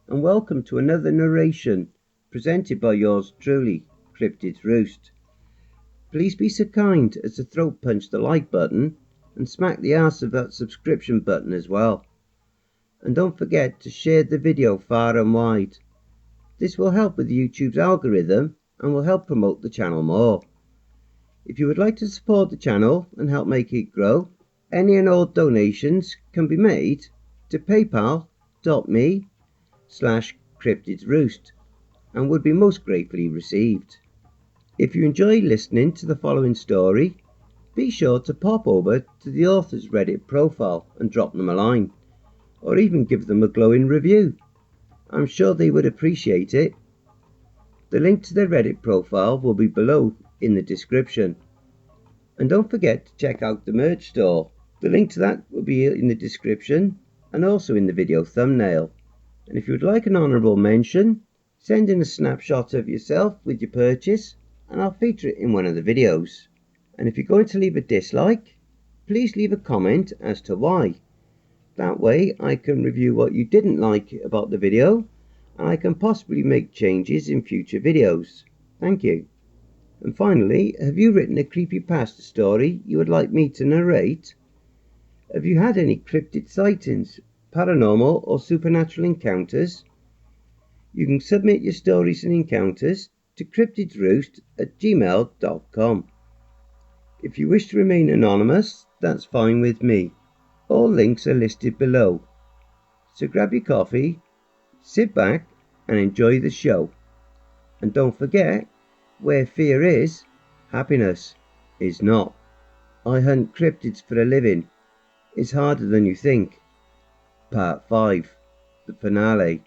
and welcome to another narration presented by yours truly, Cryptids Roost. Please be so kind as to throat punch the like button and smack the arse of that subscription button as well. And don't forget to share the video far and wide. This will help with YouTube's algorithm and will help promote the channel more. If you would like to support the channel and help make it grow, any and all donations can be made to paypal.me/cryptidsroost and would be most gratefully received. If you enjoy listening to the following story, be sure to pop over to the author's Reddit profile and drop them a line, or even give them a glowing review. I'm sure they would appreciate it. The link to their Reddit profile will be below in the description. And don't forget to check out the merch store. The link to that will be in the description and also in the video thumbnail. And if you would like an honourable mention, send in a snapshot of yourself with your purchase and I'll feature it in one of the videos. And if you're going to leave a dislike, please leave a comment as to why. That way I can review what you didn't like about the video and I can possibly make changes in future videos. Thank you. And finally, have you written a creepypasta story you would like me to narrate? Have you had any cryptid sightings, paranormal or supernatural encounters? You can submit your stories and encounters to cryptidsroost@gmail.com. If you wish to remain anonymous, that's fine with me. All links are listed below. So grab your coffee, sit back and enjoy the show. And don't forget, where fear is, happiness is not. I hunt cryptids for a living. It's harder than you think. Part 5, the finale.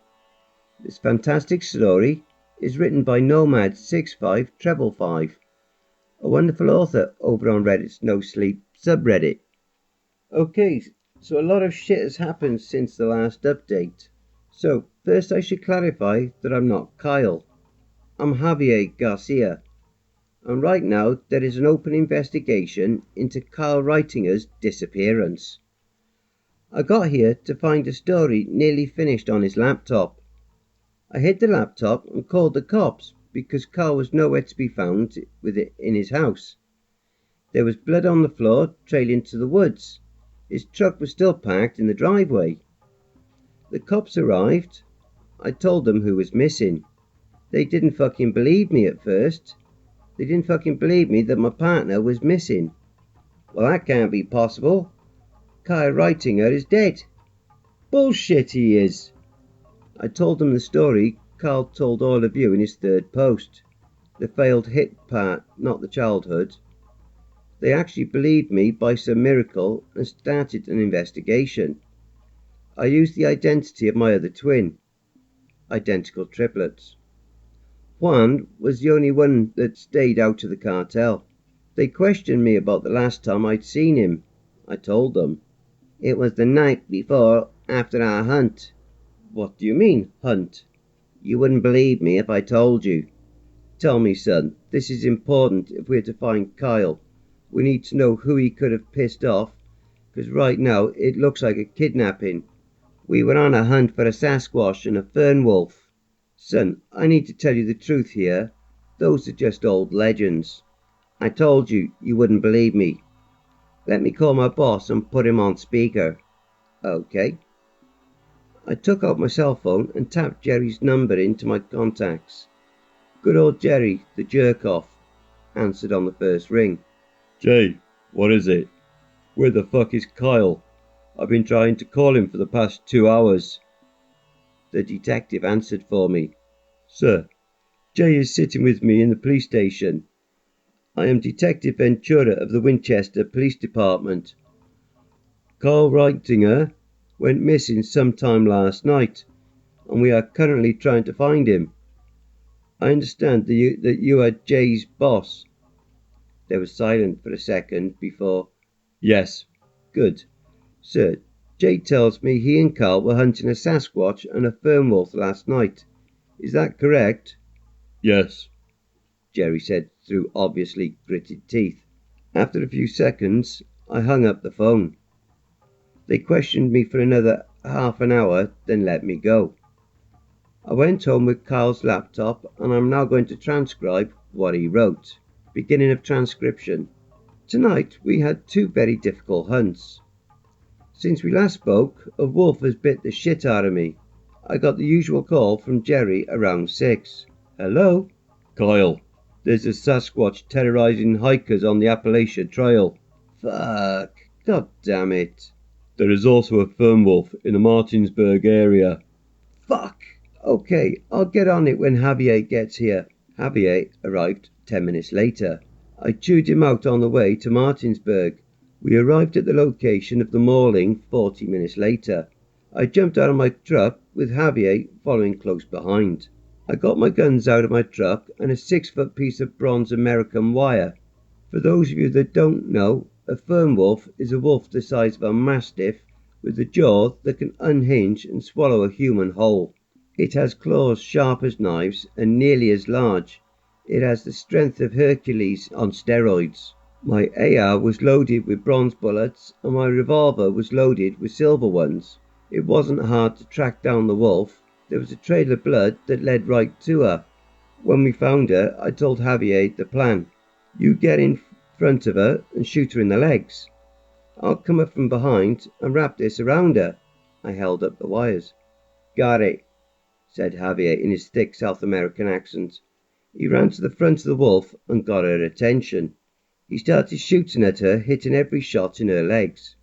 This fantastic story is written by Nomad6555, a wonderful author over on Reddit's Nosleep subreddit. Okay, so a lot of shit has happened since the last update. So first I should clarify that I'm not Kyle. I'm Javier Garcia. And right now there is an open investigation into Kyle Writinger's disappearance. I got here to find a story nearly finished on his laptop. I hid the laptop and called the cops because Kyle was nowhere to be found with it in his house. There was blood on the floor trailing to the woods. His truck was still parked in the driveway. The cops arrived. I told them who was missing. They didn't fucking believe me at first. They didn't fucking believe me that my partner was missing. Well, that can't be possible. Kyle Writinger is dead. Bullshit he is. I told them the story Carl told all of you in his third post. The failed hit part, not the childhood. They actually believed me by some miracle and started an investigation. I used the identity of my other twin. Identical triplets. Juan was the only one that stayed out of the cartel. They questioned me about the last time I'd seen him. I told them. It was the night before, after our hunt. What do you mean, hunt? You wouldn't believe me if I told you. Tell me, son, this is important if we're to find Kyle. We need to know who he could have pissed off, because right now it looks like a kidnapping. We were on a hunt for a Sasquatch and a fern wolf. Son, I need to tell you the truth here. Those are just old legends. I told you, you wouldn't believe me. Let me call my boss and put him on speaker. Okay. I took out my cell phone and tapped Jerry's number into my contacts. Good old Jerry, the jerk-off, answered on the first ring. Jay, what is it? Where the fuck is Kyle? I've been trying to call him for the past 2 hours. The detective answered for me. Sir, Jay is sitting with me in the police station. I am Detective Ventura of the Winchester Police Department. Kyle Writinger went missing sometime last night, and we are currently trying to find him. I understand that you are Jay's boss. There was silence for a second before. Yes. Good. Sir, Jay tells me he and Carl were hunting a Sasquatch and a fern wolf last night. Is that correct? Yes, Jerry said through obviously gritted teeth. After a few seconds, I hung up the phone. They questioned me for another half an hour, then let me go. I went home with Kyle's laptop and I'm now going to transcribe what he wrote. Beginning of transcription. Tonight we had 2 very difficult hunts. Since we last spoke, a wolf has bit the shit out of me. I got the usual call from Jerry around 6. Hello? Kyle, there's a Sasquatch terrorizing hikers on the Appalachia Trail. Fuck. God damn it. There is also a fern wolf in the Martinsburg area. Fuck. Okay, I'll get on it when Javier gets here. Javier arrived 10 minutes later. I chewed him out on the way to Martinsburg. We arrived at the location of the mauling 40 minutes later. I jumped out of my truck with Javier following close behind. I got my guns out of my truck and a 6-foot piece of bronze American wire. For those of you that don't know, a fern wolf is a wolf the size of a mastiff with a jaw that can unhinge and swallow a human whole. It has claws sharp as knives and nearly as large. It has the strength of Hercules on steroids. My AR was loaded with bronze bullets and my revolver was loaded with silver ones. It wasn't hard to track down the wolf. There was a trail of blood that led right to her. When we found her, I told Javier the plan. You get in front of her and shoot her in the legs. I'll come up from behind and wrap this around her. I held up the wires. Got it, said Javier in his thick South American accent. He ran to the front of the wolf and got her attention. He started shooting at her, hitting every shot in her legs.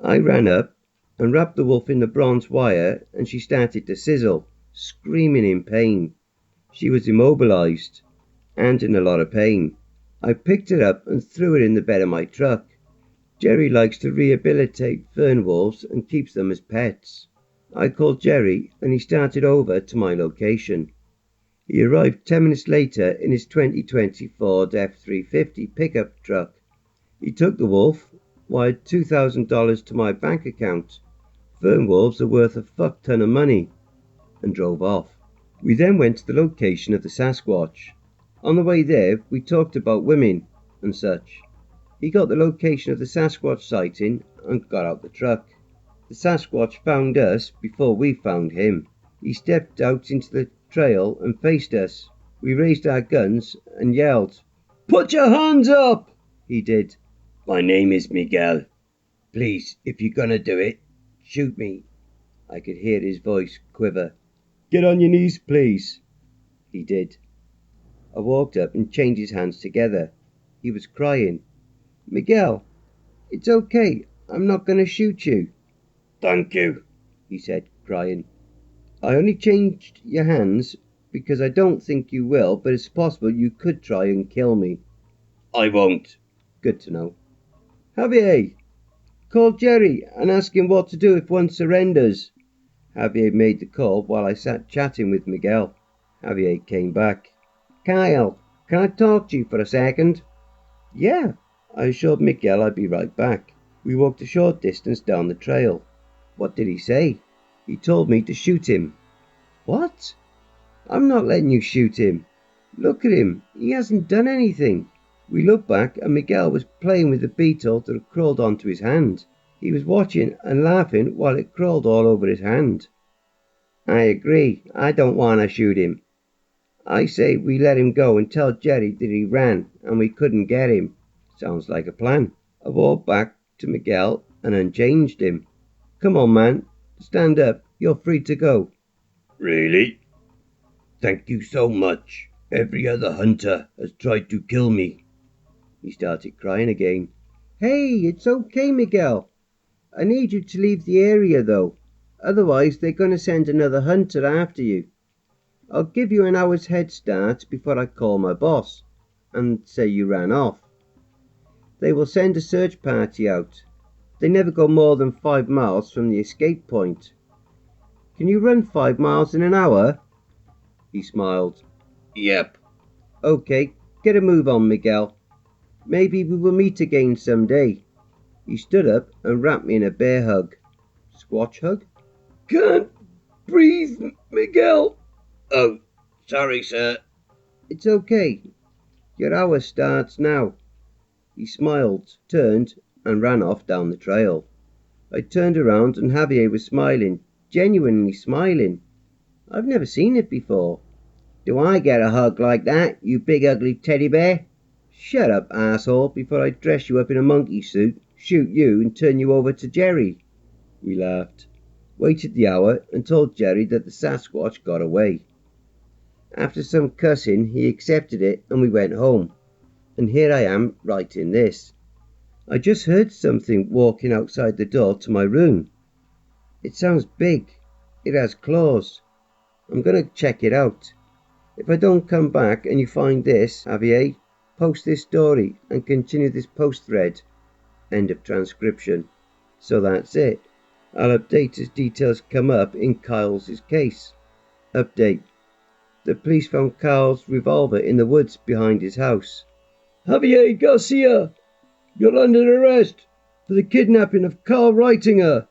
I ran up and wrapped the wolf in the bronze wire and she started to sizzle, screaming in pain. She was immobilized and in a lot of pain. I picked her up and threw her in the bed of my truck. Jerry likes to rehabilitate fern wolves and keeps them as pets. I called Jerry and he started over to my location. He arrived 10 minutes later in his 2020 Ford F-350 pickup truck. He took the wolf, wired $2,000 to my bank account. Fern wolves are worth a fuck ton of money, and drove off. We then went to the location of the Sasquatch. On the way there, we talked about women and such. He got the location of the Sasquatch sighting and got out the truck. The Sasquatch found us before we found him. He stepped out into the trail and faced us. We raised our guns and yelled, "Put your hands up!" He did. "My name is Miguel. Please, if you're gonna do it, shoot me." I could hear his voice quiver. "Get on your knees, please." He did. I walked up and chained his hands together. He was crying. "Miguel, it's okay. I'm not gonna shoot you." "Thank you," he said, crying. "I only changed your hands because I don't think you will, but it's possible you could try and kill me." "I won't." "Good to know." "Javier, call Jerry and ask him what to do if one surrenders." Javier made the call while I sat chatting with Miguel. Javier came back. "Kyle, can I talk to you for a second?" "Yeah." I assured Miguel I'd be right back. We walked a short distance down the trail. "What did he say?" "He told me to shoot him." "What?" "I'm not letting you shoot him. Look at him. He hasn't done anything." We looked back and Miguel was playing with the beetle that had crawled onto his hand. He was watching and laughing while it crawled all over his hand. "I agree. I don't want to shoot him. I say we let him go and tell Jerry that he ran and we couldn't get him." "Sounds like a plan." I walked back to Miguel and unchanged him. "Come on, man. Stand up. You're free to go." "Really? Thank you so much. Every other hunter has tried to kill me." He started crying again. "Hey, it's okay, Miguel. I need you to leave the area, though. Otherwise, they're going to send another hunter after you. I'll give you an hour's head start before I call my boss and say you ran off. They will send a search party out. They never go more than 5 miles from the escape point. Can you run 5 miles in an hour?" He smiled. "Yep." "Okay, get a move on, Miguel. Maybe we will meet again someday." He stood up and wrapped me in a bear hug. Squatch hug? "Can't breathe, Miguel." "Oh, sorry, sir." "It's okay. Your hour starts now." He smiled, turned, and ran off down the trail. I turned around and Javier was smiling, genuinely smiling. I've never seen it before. Do I get a hug like that, you big ugly teddy bear? Shut up, asshole, before I dress you up in a monkey suit, shoot you and turn you over to Jerry. We laughed, waited the hour and told Jerry that the Sasquatch got away. After some cussing he accepted it and we went home. And here I am writing this. I just heard something walking outside the door to my room. It sounds big. It has claws. I'm going to check it out. If I don't come back and you find this, Javier, post this story and continue this post thread. End of transcription. So that's it. I'll update as details come up in Kyle's case. Update. The police found Kyle's revolver in the woods behind his house. Javier Garcia, you're under arrest for the kidnapping of Carl Reitinger.